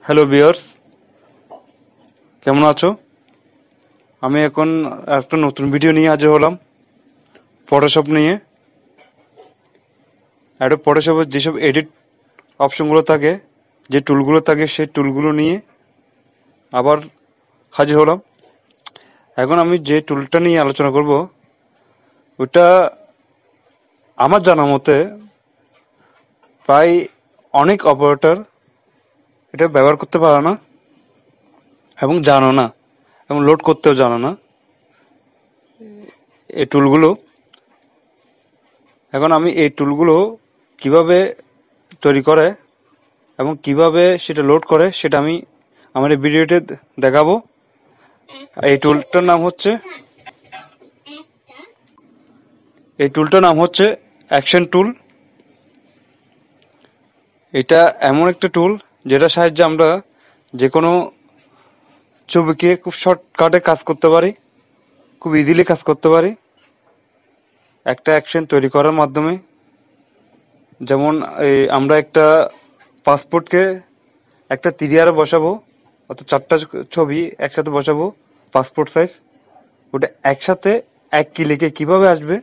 Hello viewers, কেমন আছো? আমি এখন একটা নতুন ভিডিও নিয়ে হাজির হলাম ফটোশপ নিয়ে। অ্যাডোব ফটোশপের যেসব এডিট অপশনগুলো থাকে, যে টুলগুলো থাকে, সেই টুলগুলো নিয়ে আবার হাজির হলাম। এখন আমি যে টুলটা নিয়ে আলোচনা করব, ওটা আমার জানা মতে প্রায় অনেক অপারেটর এটা ব্যবহার করতে পারে না এবং জানো না, এবং লোড করতেও জানো না এই টুলগুলো। এখন আমি এই টুলগুলো কিভাবে তৈরি করে এবং কিভাবে সেটা লোড করে সেটা আমি আমার এই ভিডিওতে দেখাবো। এই টুলটার নাম হচ্ছে অ্যাকশন টুল। এটা এমন একটা টুল যেটার সাহায্যে আমরা যে কোনো ছবিকে খুব শর্টকাটে কাজ করতে পারি, খুব ইজিলি কাজ করতে পারি একটা অ্যাকশন তৈরি করার মাধ্যমে। যেমন আমরা একটা পাসপোর্টকে একটা তিরিয়ারে বসাবো, অর্থাৎ 4টা ছবি একসাথে বসাবো পাসপোর্ট সাইজ। ওটা একসাথে এক ক্লিকে কিভাবে আসবে,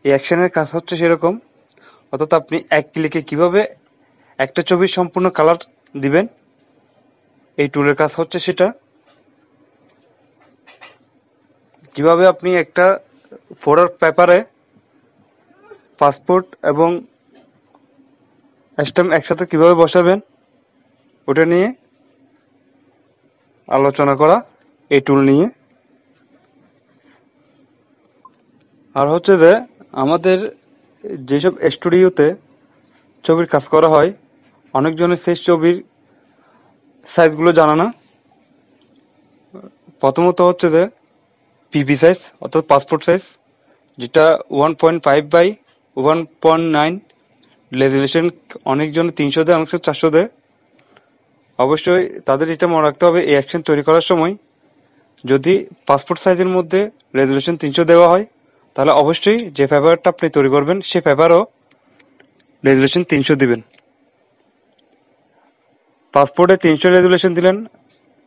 এই অ্যাকশনের কাজ হচ্ছে সেরকম। অর্থাৎ আপনি এক ক্লিকে কিভাবে একটা ছবির সম্পূর্ণ কালার দিবেন, এই টুলের কাজ হচ্ছে সেটা। কিভাবে আপনি একটা ফটোর পেপারে পাসপোর্ট এবং স্ট্যাম্প একসাথে কিভাবে বসাবেন, ওটা নিয়ে আলোচনা করা এই টুল নিয়ে। আর হচ্ছে যে আমাদের যেসব স্টুডিওতে ছবির কাজ করা হয়, অনেকজনের সেই ছবির সাইজগুলো জানা না। প্রথমত হচ্ছে যে পিপি সাইজ অর্থাৎ পাসপোর্ট সাইজ, যেটা 1.5 বাই 1.9 রেজুলেশন। অনেকজনে 300 দেয়, অনেক 400 দেয়। অবশ্যই তাদের এটা মনে রাখতে হবে, এই অ্যাকশন তৈরি করার সময় যদি পাসপোর্ট সাইজের মধ্যে রেজুলেশন 300 দেওয়া হয়, তাহলে অবশ্যই যে পেপারটা আপনি তৈরি করবেন সে পেপারও রেজুলেশন 300 দিবেন। পাসপোর্টে 300 রেজুলেশন দিলেন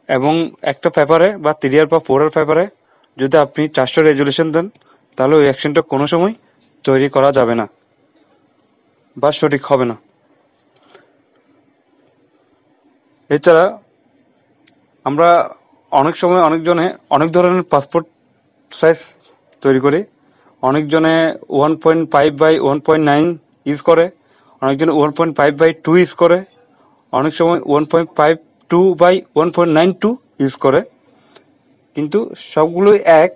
এবং একটা পেপারে বা 3 বা 4 পেপারে যদি আপনি 400 রেজুলেশন দেন, তাহলে ওই অ্যাকশনটা কোনো সময় তৈরি করা যাবে না বা সঠিক হবে না। এছাড়া আমরা অনেক সময় অনেকজনে অনেক ধরনের পাসপোর্ট সাইজ তৈরি করি। অনেকজনে 1.5 বাই 1.9 ইউজ করে, অনেকজনে 1.5 বাই 2 ইউজ করে, অনেক সময় 1.52 বাই 1.92 ইউজ করে। কিন্তু সবগুলোই এক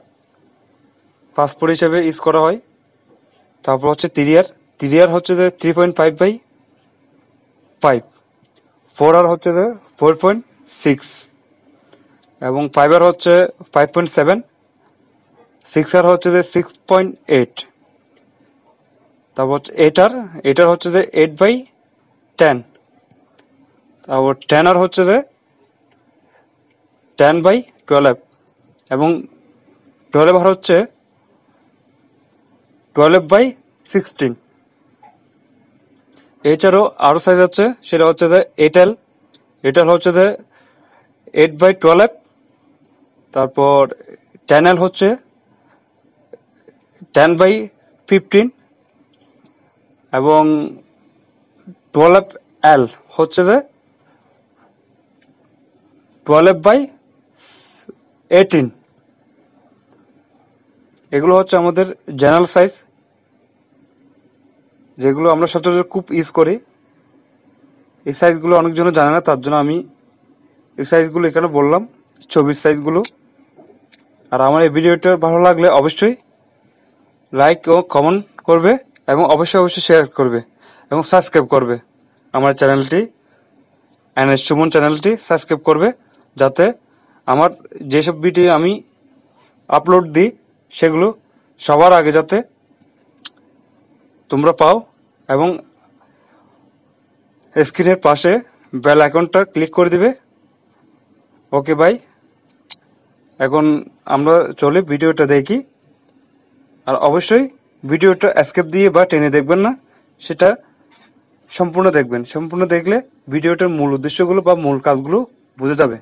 পাসপোর্ট হিসেবে ইউজ করা হয়। তারপর হচ্ছে তিরিয়ার হচ্ছে যে 3.5 বাই 5, 4 হচ্ছে যে 4.6 এবং 5 হচ্ছে 5.7, 6 হচ্ছে যে 6.8। তারপর হচ্ছে 8 হচ্ছে যে 8 বাই 10, তারপর 10 হচ্ছে যে 10 বাই 12 এবং 12 হচ্ছে 12 বাই 16। এছাড়াও আরো সাইজ আছে, সেটা হচ্ছে যে 8L হচ্ছে যে 8 বাই 12। তারপর 10L হচ্ছে 10 বাই 15 এবং 12L হচ্ছে যে 12 বাই 18। এগুলো হচ্ছে আমাদের জেনারেল সাইজ, যেগুলো আমরা সচরাচর খুব ইউজ করি। এই সাইজগুলো অনেকজন জানে না, তার জন্য আমি এই সাইজগুলো এখানে বললাম, ছবির সাইজগুলো। আর আমার এই ভিডিওটা ভালো লাগলে অবশ্যই লাইক ও কমেন্ট করবে এবং অবশ্যই শেয়ার করবে এবং সাবস্ক্রাইব করবে আমার চ্যানেলটি, এনএস সুমন চ্যানেলটি সাবস্ক্রাইব করবে, যাতে আমার যেসব ভিডিও আমি আপলোড দিই সেগুলো সবার আগে যাতে তোমরা পাও। এবং স্ক্রিনের পাশে বেল আইকনটা ক্লিক করে দিবে। Okay bye. এখন আমরা চলে ভিডিওটা দেখি। আর অবশ্যই ভিডিওটা স্কিপ দিয়ে বা টেনে দেখবেন না, সেটা সম্পূর্ণ দেখবেন। সম্পূর্ণ দেখলে ভিডিওটার মূল উদ্দেশ্যগুলো বা মূল কাজগুলো বুঝে যাবে।